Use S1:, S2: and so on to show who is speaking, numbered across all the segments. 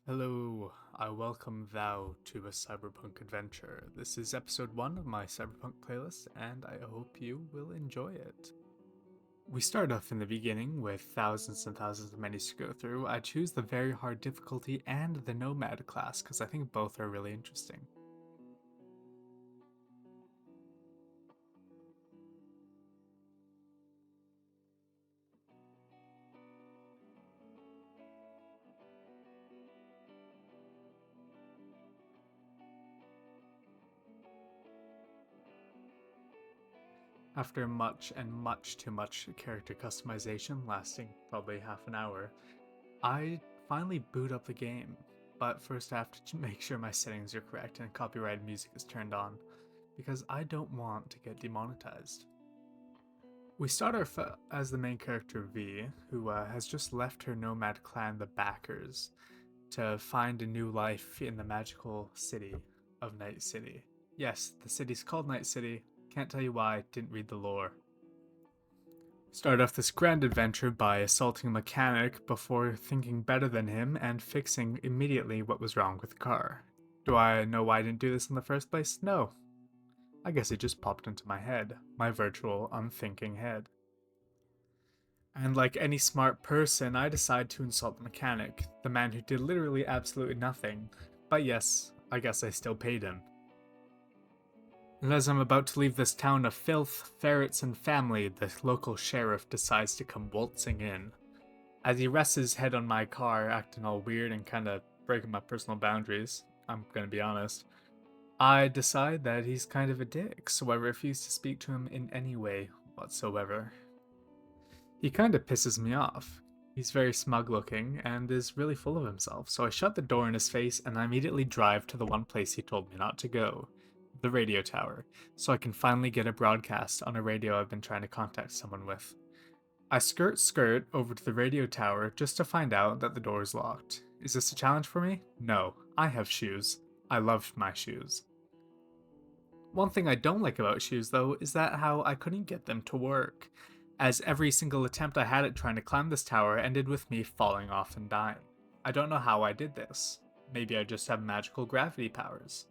S1: Hello, I welcome thou to a Cyberpunk adventure. This is episode 1 of my Cyberpunk playlist, and I hope you will enjoy it. We start off in the beginning with thousands and thousands of menus to go through. I choose the very hard difficulty and the Nomad class because I think both are really interesting. After much and much too much character customization, lasting probably half an hour, I finally boot up the game, but first I have to make sure my settings are correct and copyrighted music is turned on, because I don't want to get demonetized. We start as the main character V, who has just left her nomad clan, the Backers, to find a new life in the magical city of Night City. Yes, the city's called Night City. Can't tell you why, didn't read the lore. Start off this grand adventure by assaulting a mechanic before thinking better than him and fixing immediately what was wrong with the car. Do I know why I didn't do this in the first place? No. I guess it just popped into my head, my virtual, unthinking head. And like any smart person, I decide to insult the mechanic, the man who did literally absolutely nothing. But yes, I guess I still paid him. And as I'm about to leave this town of filth, ferrets, and family, the local sheriff decides to come waltzing in. As he rests his head on my car, acting all weird and kinda breaking my personal boundaries, I'm gonna be honest, I decide that he's kind of a dick, so I refuse to speak to him in any way whatsoever. He kinda pisses me off. He's very smug looking and is really full of himself, so I shut the door in his face and I immediately drive to the one place he told me not to go, the radio tower, so I can finally get a broadcast on a radio I've been trying to contact someone with. I skirt over to the radio tower just to find out that the door is locked. Is this a challenge for me? No. I have shoes. I love my shoes. One thing I don't like about shoes, though, is that how I couldn't get them to work, as every single attempt I had at trying to climb this tower ended with me falling off and dying. I don't know how I did this. Maybe I just have magical gravity powers.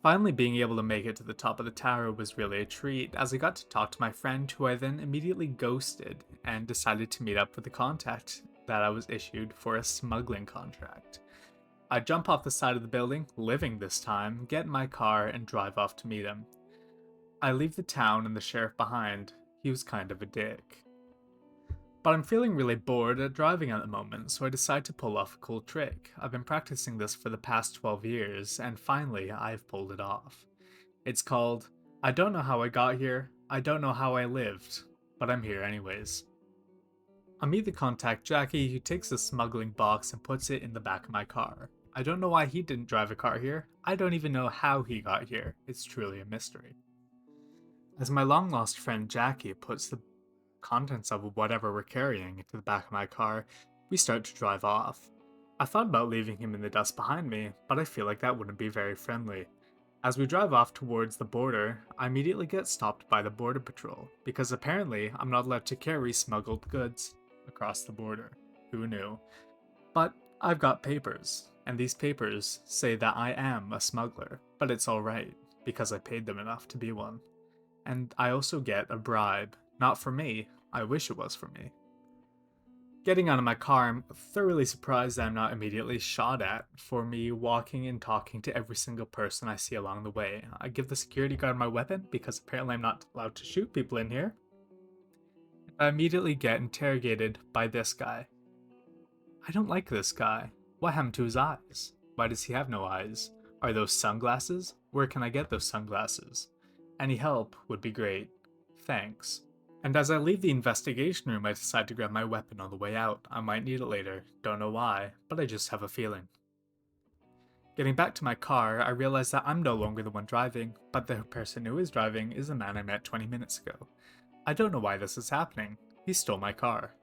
S1: Finally, being able to make it to the top of the tower was really a treat, as I got to talk to my friend, who I then immediately ghosted and decided to meet up with the contact that I was issued for a smuggling contract. I jump off the side of the building, living this time, get in my car, and drive off to meet him. I leave the town and the sheriff behind. He was kind of a dick. But I'm feeling really bored at driving at the moment, so I decide to pull off a cool trick. I've been practicing this for the past 12 years, and finally I've pulled it off. It's called I Don't Know How I Got Here, I Don't Know How I Lived, but I'm here anyways. I meet the contact Jackie, who takes the smuggling box and puts it in the back of my car. I don't know why he didn't drive a car here. I don't even know how he got here. It's truly a mystery. As my long lost friend Jackie puts the contents of whatever we're carrying into the back of my car, we start to drive off. I thought about leaving him in the dust behind me, but I feel like that wouldn't be very friendly. As we drive off towards the border, I immediately get stopped by the border patrol, because apparently I'm not allowed to carry smuggled goods across the border. Who knew? But I've got papers, and these papers say that I am a smuggler, but it's alright, because I paid them enough to be one. And I also get a bribe. Not for me, I wish it was for me. Getting out of my car, I'm thoroughly surprised that I'm not immediately shot at for me walking and talking to every single person I see along the way. I give the security guard my weapon because apparently I'm not allowed to shoot people in here. I immediately get interrogated by this guy. I don't like this guy. What happened to his eyes? Why does he have no eyes? Are those sunglasses? Where can I get those sunglasses? Any help would be great. Thanks. And as I leave the investigation room, I decide to grab my weapon on the way out. I might need it later, don't know why, but I just have a feeling. Getting back to my car, I realize that I'm no longer the one driving, but the person who is driving is the man I met 20 minutes ago. I don't know why this is happening. He stole my car.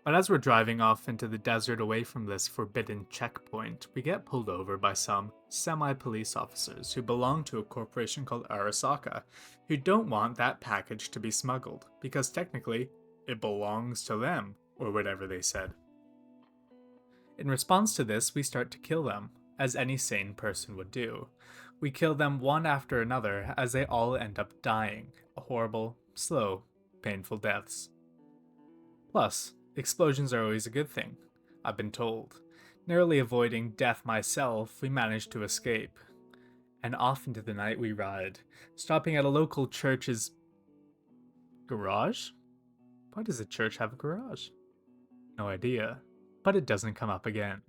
S1: But as we're driving off into the desert away from this forbidden checkpoint, we get pulled over by some semi-police officers who belong to a corporation called Arasaka, who don't want that package to be smuggled, because technically, it belongs to them, or whatever they said. In response to this, we start to kill them, as any sane person would do. We kill them one after another as they all end up dying, horrible, slow, painful deaths. Plus, explosions are always a good thing, I've been told. Narrowly avoiding death myself, we manage to escape. And off into the night we ride, stopping at a local church's garage? Why does a church have a garage? No idea, but it doesn't come up again.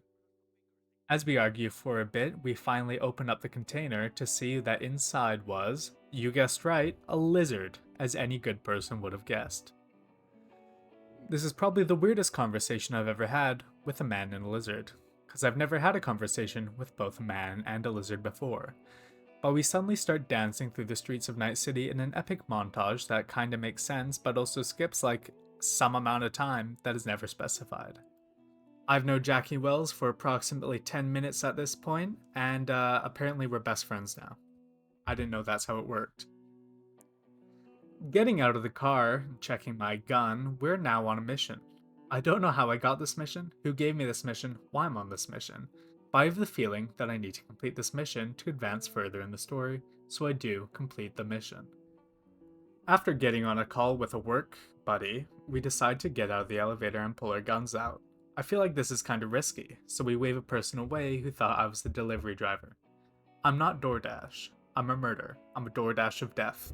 S1: As we argue for a bit, we finally open up the container to see that inside was, you guessed right, a lizard, as any good person would have guessed. This is probably the weirdest conversation I've ever had with a man and a lizard, because I've never had a conversation with both a man and a lizard before. But we suddenly start dancing through the streets of Night City in an epic montage that kinda makes sense, but also skips like some amount of time that is never specified. I've known Jackie Wells for approximately 10 minutes at this point, and apparently we're best friends now. I didn't know that's how it worked. Getting out of the car and checking my gun, we're now on a mission. I don't know how I got this mission, who gave me this mission, why I'm on this mission, but I have the feeling that I need to complete this mission to advance further in the story, so I do complete the mission. After getting on a call with a work buddy, we decide to get out of the elevator and pull our guns out. I feel like this is kinda risky, so we wave a person away who thought I was the delivery driver. I'm not DoorDash. I'm a murder. I'm a DoorDash of death.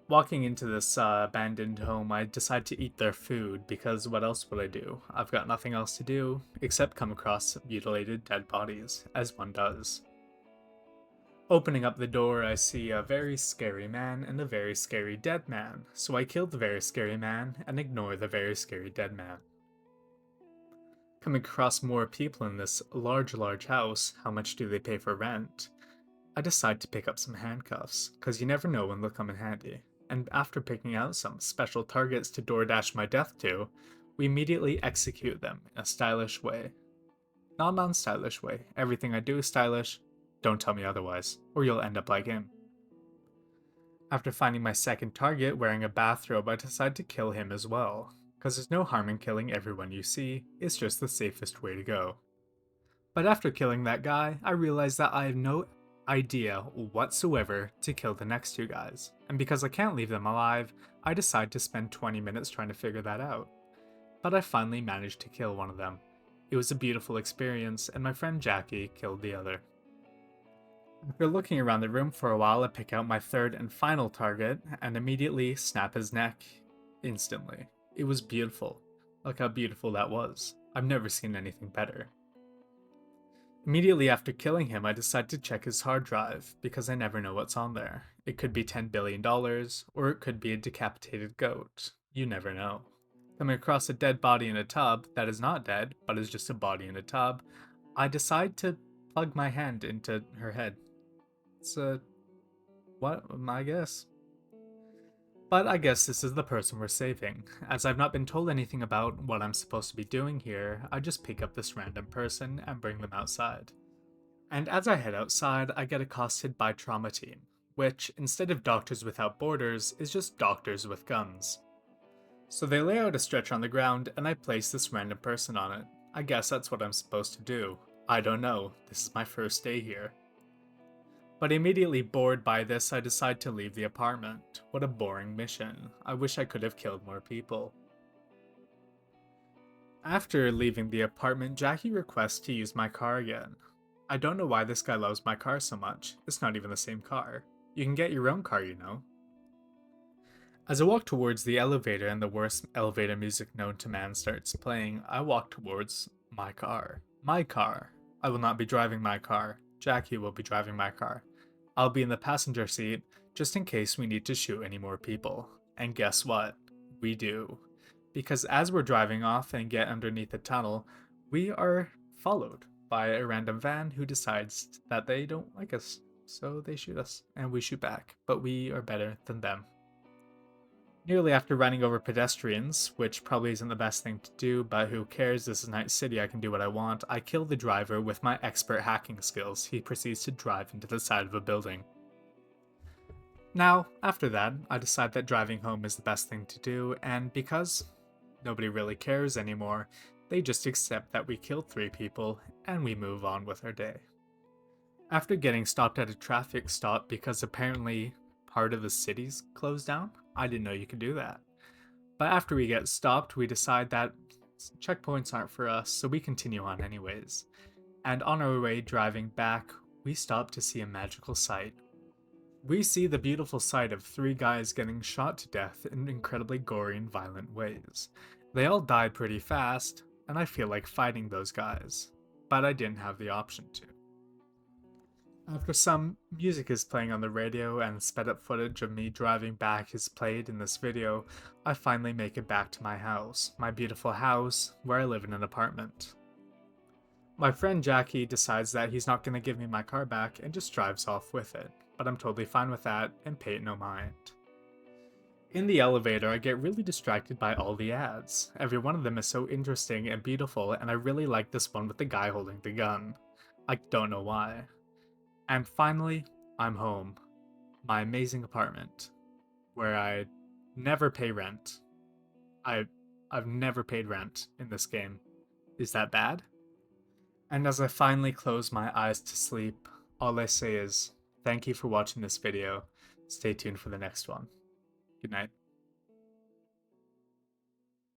S1: Walking into this abandoned home, I decide to eat their food because what else would I do? I've got nothing else to do except come across mutilated dead bodies, as one does. Opening up the door, I see a very scary man and a very scary dead man, so I kill the very scary man and ignore the very scary dead man. Coming across more people in this large house, how much do they pay for rent? I decide to pick up some handcuffs, cause you never know when they'll come in handy. And after picking out some special targets to DoorDash my death to, we immediately execute them in a stylish way. Not an unstylish way, everything I do is stylish, don't tell me otherwise, or you'll end up like him. After finding my second target wearing a bathrobe, I decide to kill him as well, cause there's no harm in killing everyone you see, it's just the safest way to go. But after killing that guy, I realize that I have no idea whatsoever to kill the next two guys, and because I can't leave them alive, I decide to spend 20 minutes trying to figure that out. But I finally managed to kill one of them. It was a beautiful experience, and my friend Jackie killed the other. After looking around the room for a while, I pick out my third and final target, and immediately snap his neck. Instantly. It was beautiful. Look how beautiful that was. I've never seen anything better. Immediately after killing him, I decide to check his hard drive, because I never know what's on there. It could be $10 billion, or it could be a decapitated goat. You never know. Coming across a dead body in a tub that is not dead, but is just a body in a tub, I decide to plug my hand into her head. It's what? I guess. But I guess this is the person we're saving. As I've not been told anything about what I'm supposed to be doing here, I just pick up this random person and bring them outside. And as I head outside, I get accosted by Trauma Team, which, instead of Doctors Without Borders, is just doctors with guns. So they lay out a stretcher on the ground and I place this random person on it. I guess that's what I'm supposed to do. I don't know, this is my first day here. But immediately bored by this, I decide to leave the apartment. What a boring mission. I wish I could have killed more people. After leaving the apartment, Jackie requests to use my car again. I don't know why this guy loves my car so much. It's not even the same car. You can get your own car, you know. As I walk towards the elevator and the worst elevator music known to man starts playing, I walk towards my car. My car. I will not be driving my car. Jackie will be driving my car. I'll be in the passenger seat, just in case we need to shoot any more people. And guess what? We do. Because as we're driving off and get underneath the tunnel, we are followed by a random van who decides that they don't like us. So they shoot us, and we shoot back, but we are better than them. Nearly after running over pedestrians, which probably isn't the best thing to do, but who cares, this is Night City, I can do what I want, I kill the driver with my expert hacking skills. He proceeds to drive into the side of a building. Now, after that, I decide that driving home is the best thing to do, and because nobody really cares anymore, They just accept that we killed 3 people and we move on with our day. After getting stopped at a traffic stop because apparently part of the city's closed down, I didn't know you could do that. But after we get stopped, we decide that checkpoints aren't for us, so we continue on anyways. And on our way driving back, we stop to see a magical sight. We see the beautiful sight of 3 guys getting shot to death in incredibly gory and violent ways. They all died pretty fast, and I feel like fighting those guys, but I didn't have the option to. After some music is playing on the radio and sped up footage of me driving back is played in this video, I finally make it back to my house, my beautiful house, where I live in an apartment. My friend Jackie decides that he's not going to give me my car back and just drives off with it, but I'm totally fine with that and pay it no mind. In the elevator, I get really distracted by all the ads. Every one of them is so interesting and beautiful, and I really like this one with the guy holding the gun. I don't know why. And finally, I'm home. My amazing apartment, where I never pay rent. I've never paid rent in this game. Is that bad? And as I finally close my eyes to sleep, all I say is, thank you for watching this video. Stay tuned for the next one. Good night.